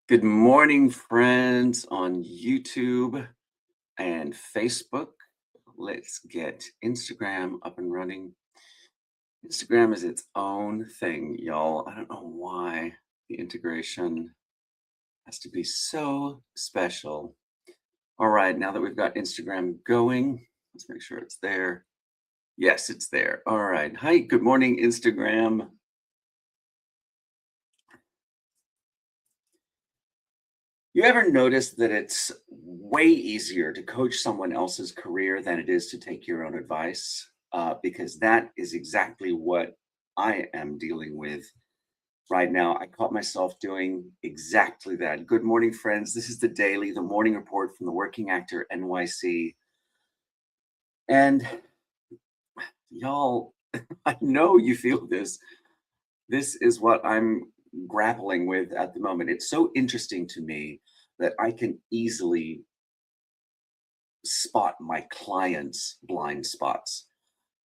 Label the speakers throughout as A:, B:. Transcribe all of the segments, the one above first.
A: Good morning, friends on YouTube and Facebook. Let's get Instagram up and running. Instagram is its own thing, y'all. I don't know why the integration has to be so special. All right, now that we've got Instagram going, let's make sure it's there. Yes, it's there. All right. Hi, good morning, Instagram. You ever notice that it's way easier to coach someone else's career than it is to take your own advice? Because that is exactly what I am dealing with right now. I caught myself doing exactly that. Good morning, friends. This is the morning report from the Working Actor NYC. And y'all, I know you feel this. This is what I'm grappling with at the moment. It's so interesting to me that I can easily spot my clients' blind spots.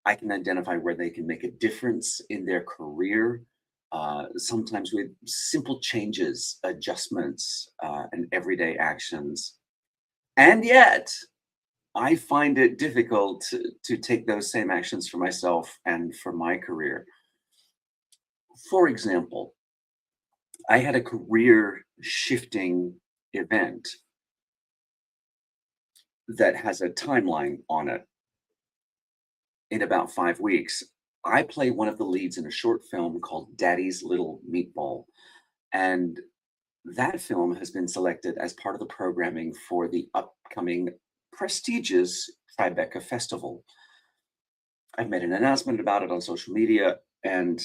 A: I can identify where they can make a difference in their career, sometimes with simple changes, adjustments, and everyday actions. And yet, I find it difficult to take those same actions for myself and for my career. For example, I had a career shifting event that has a timeline on it in about 5 weeks. I play one of the leads in a short film called Daddy's Little Meatball, and that film has been selected as part of the programming for the upcoming prestigious Tribeca Festival. I've made an announcement about it on social media and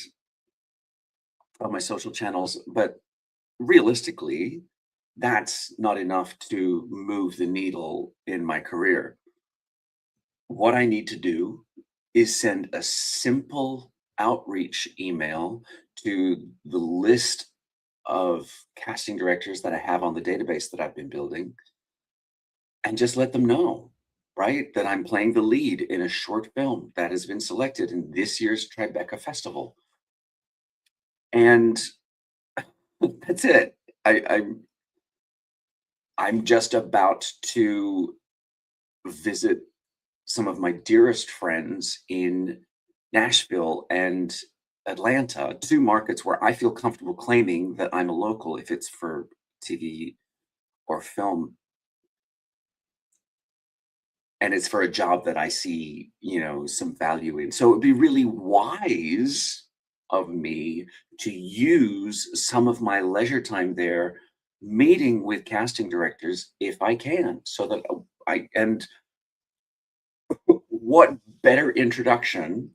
A: on my social channels, but realistically, that's not enough to move the needle in my career. What I need to do is send a simple outreach email to the list of casting directors that I have on the database that I've been building and just let them know, right, that I'm playing the lead in a short film that has been selected in this year's Tribeca Festival. And that's it. I'm just about to visit some of my dearest friends in Nashville and Atlanta, 2 markets where I feel comfortable claiming that I'm a local if it's for TV or film, and it's for a job that I see, some value in. So it'd be really wise of me to use some of my leisure time there meeting with casting directors if I can, so that I and what better introduction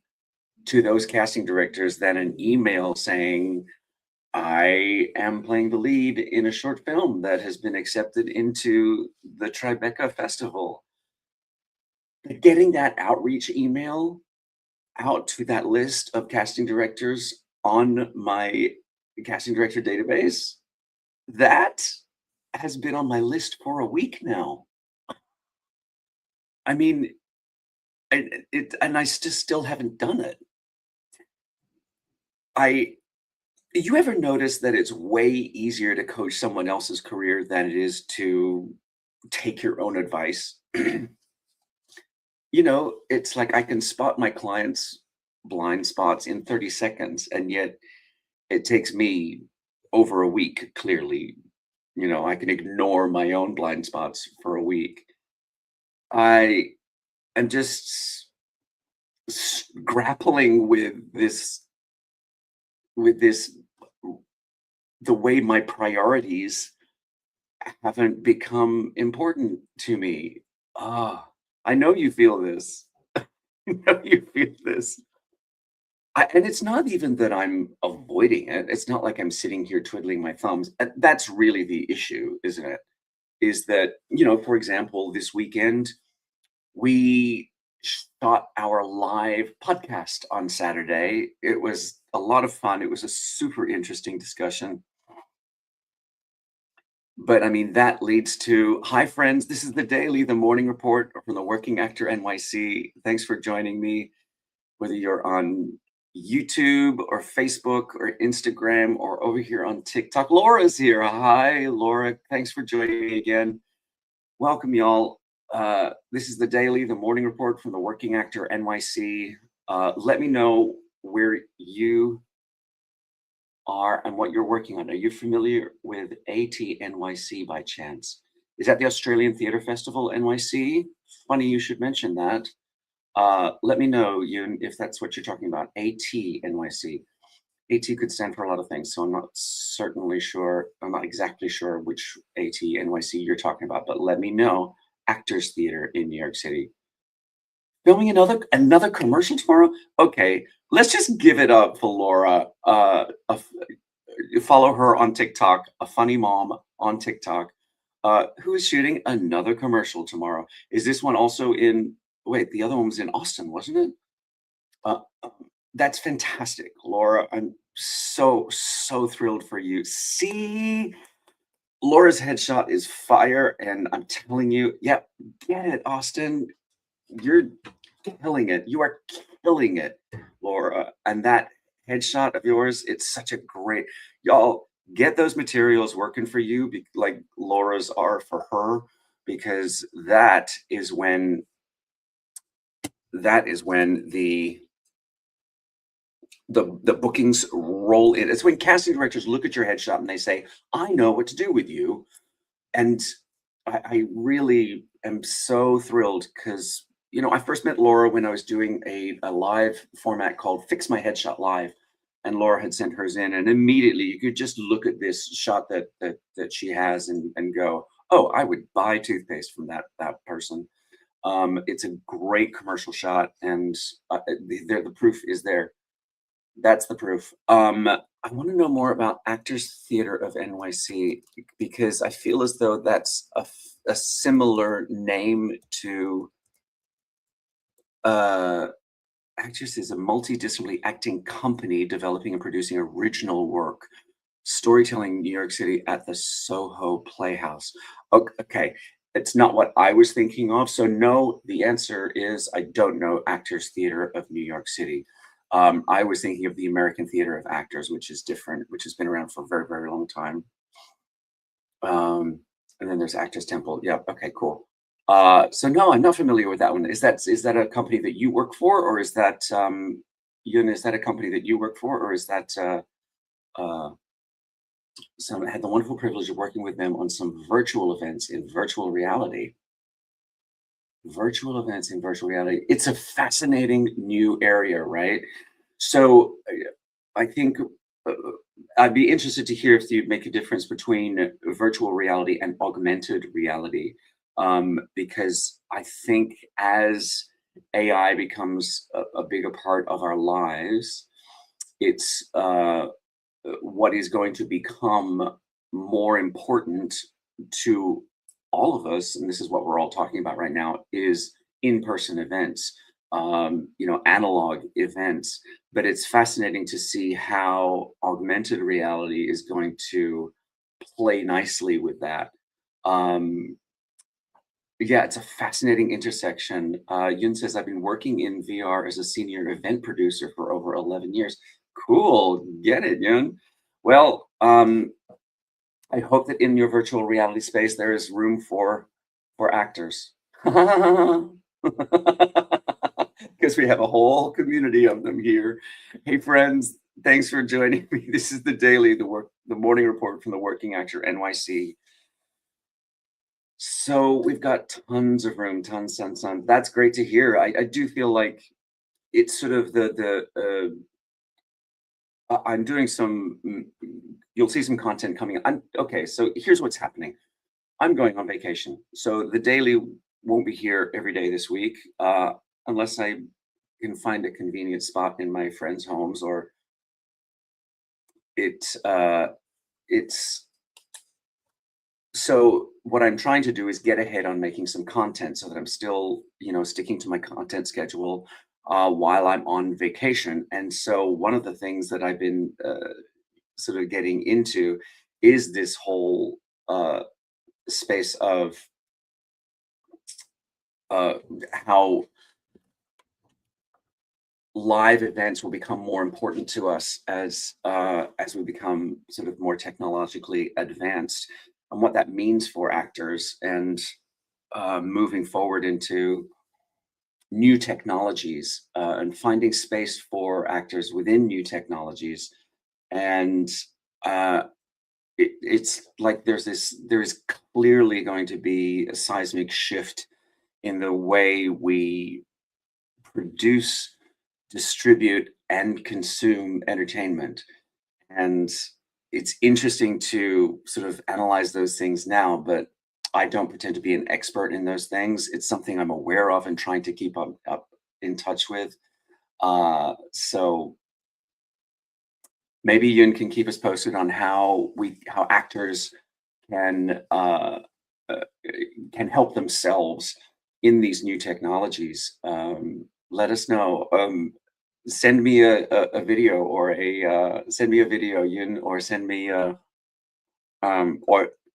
A: to those casting directors than an email saying, I am playing the lead in a short film that has been accepted into the Tribeca Festival. Getting that outreach email out to that list of casting directors on my casting director database, that has been on my list for a week now. I mean, and I just still haven't done it. I You ever notice that it's way easier to coach someone else's career than it is to take your own advice? It's like I can spot my clients' blind spots in 30 seconds, and yet it takes me over a week, clearly. I can ignore my own blind spots for a week. I am just grappling with this, the way my priorities haven't become important to me. Ah, I know you feel this. I know you feel this. And it's not even that I'm avoiding it. It's not like I'm sitting here twiddling my thumbs. That's really the issue, isn't it? Is that, for example, this weekend, we shot our live podcast on Saturday. It was a lot of fun. It was a super interesting discussion. But I mean, that leads to hi, friends. This is the morning report from the Working Actor NYC. Thanks for joining me, whether you're on YouTube or Facebook or Instagram or over here on TikTok. Laura's here. Hi, Laura. Thanks for joining me again. Welcome, y'all. This is the daily, the morning report from the Working Actor NYC. Let me know where you are and what you're working on. Are you familiar with ATNYC by chance? Is that the Australian Theatre Festival NYC? Funny you should mention that. Let me know you if that's what you're talking about. ATNYC. AT could stand for a lot of things, so I'm not certainly sure. I'm not exactly sure which ATNYC you're talking about, but let me know. Actors Theatre in New York City. Filming another commercial tomorrow? Okay, let's just give it up for Laura. Follow her on TikTok, a funny mom on TikTok, who is shooting another commercial tomorrow. Is this one also in? Wait, the other one was in Austin, wasn't it? Uh, that's fantastic, Laura. I'm so thrilled for you. See, Laura's headshot is fire, and I'm telling you, yep, get it, Austin. You're killing it. You are killing it, Laura. And that headshot of yours, it's such a great, y'all get those materials working for you, like Laura's are for her, because that is when the bookings roll in. It's when casting directors look at your headshot and they say, I know what to do with you. And I really am so thrilled because, I first met Laura when I was doing a live format called Fix My Headshot Live. And Laura had sent hers in, and immediately you could just look at this shot that she has and go, oh, I would buy toothpaste from that person. It's a great commercial shot, and the proof is there. That's the proof. I want to know more about Actors Theatre of NYC because I feel as though that's a similar name to uh, Actors is a multidisciplinary acting company developing and producing original work, storytelling New York City at the Soho Playhouse. Okay, it's not what I was thinking of. So no, the answer is I don't know Actors Theatre of New York City. I was thinking of the American Theatre of Actors, which is different, which has been around for a very, very long time. And then there's Actors Temple. Yeah, okay, cool. So no, I'm not familiar with that one. Is that a company that you work for, or is that Yun, is that a company that you work for, or is that uh, some I had the wonderful privilege of working with them on some virtual events in virtual reality. Virtual events in virtual reality. It's a fascinating new area, right? So I think uh, I'd be interested to hear if you'd make a difference between virtual reality and augmented reality, because I think as AI becomes a bigger part of our lives, it's what is going to become more important to all of us, and this is what we're all talking about right now, is in-person events, analog events. But it's fascinating to see how augmented reality is going to play nicely with that. Um, yeah, it's a fascinating intersection. Yun says, I've been working in VR as a senior event producer for over 11 years. Cool, get it, Yun. Well, I hope that in your virtual reality space there is room for actors. Because we have a whole community of them here. Hey friends, thanks for joining me. This is the daily, the morning report from the Working Actor NYC. So we've got tons of room, tons. That's great to hear. I do feel like it's sort of I'm doing some. You'll see some content coming. Okay. So here's what's happening. I'm going on vacation, so the daily won't be here every day this week, unless I can find a convenient spot in my friends' homes, or it's so what I'm trying to do is get ahead on making some content so that I'm still, sticking to my content schedule while I'm on vacation. And so one of the things that I've been sort of getting into is this whole space of uh, how live events will become more important to us as we become sort of more technologically advanced, and what that means for actors, and moving forward into new technologies, and finding space for actors within new technologies. And uh, it's like there's clearly going to be a seismic shift in the way we produce, distribute, and consume entertainment. And it's interesting to sort of analyze those things now, but I don't pretend to be an expert in those things. It's something I'm aware of and trying to keep up in touch with. So maybe Yun can keep us posted on how actors can uh, uh, can help themselves in these new technologies. Let us know. Send me a video, or send me a video, Yun, or send me or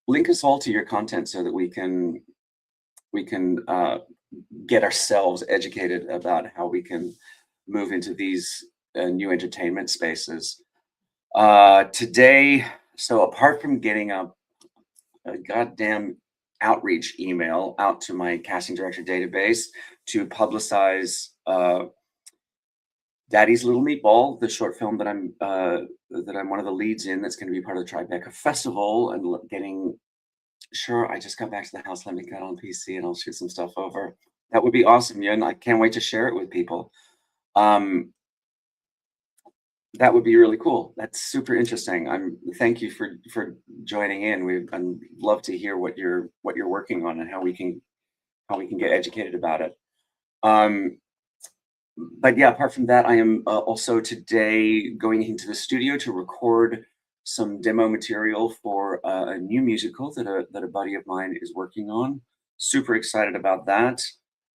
A: link us all to your content so that we can get ourselves educated about how we can move into these new entertainment spaces. Today, so apart from getting a goddamn outreach email out to my casting director database to publicize Daddy's Little Meatball, the short film that I'm one of the leads in, that's going to be part of the Tribeca Festival, and getting sure. I just got back to the house. Let me get on PC and I'll shoot some stuff over. That would be awesome, Yen. I can't wait to share it with people. Um, that would be really cool. That's super interesting. Thank you for joining in. I'd love to hear what you're working on and how we can get educated about it. Um, but yeah, apart from that, I am also today going into the studio to record some demo material for a new musical that a buddy of mine is working on. Super excited about that.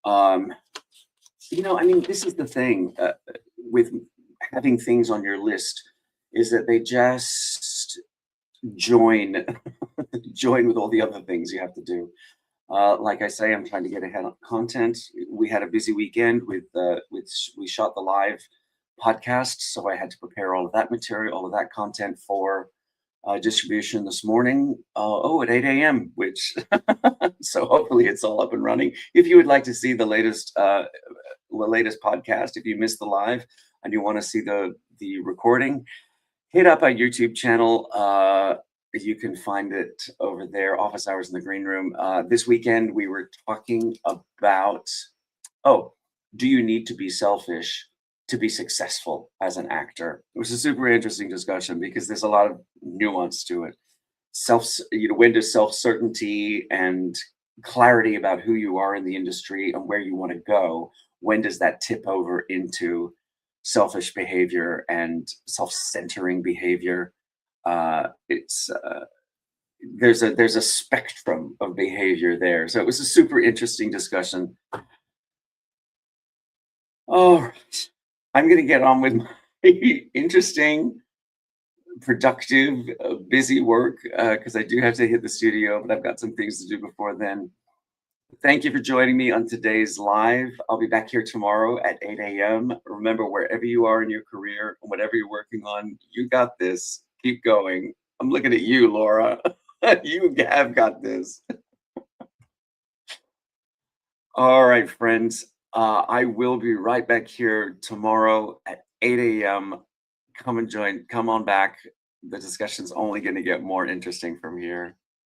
A: Um, I mean, this is the thing with having things on your list, is that they just join join with all the other things you have to do. Like I say, I'm trying to get ahead on content. We had a busy weekend we shot the live podcast, so I had to prepare all of that material, all of that content for distribution this morning. At 8 a.m., which so hopefully it's all up and running. If you would like to see the latest podcast, if you missed the live and you want to see the recording, hit up our YouTube channel. You can find it over there, Office Hours in the Green Room. This weekend, we were talking about, do you need to be selfish to be successful as an actor? It was a super interesting discussion because there's a lot of nuance to it. When does self-certainty and clarity about who you are in the industry and where you want to go, when does that tip over into selfish behavior and self-centering behavior? It's there's a spectrum of behavior there. So it was a super interesting discussion. All right. I'm going to get on with my interesting, productive, busy work because I do have to hit the studio, but I've got some things to do before then. Thank you for joining me on today's live. I'll be back here tomorrow at 8 a.m. Remember, wherever you are in your career, whatever you're working on, you got this. Keep going. I'm looking at you, Laura. You have got this. All right, friends. I will be right back here tomorrow at 8 a.m. Come and join. Come on back. The discussion's only going to get more interesting from here.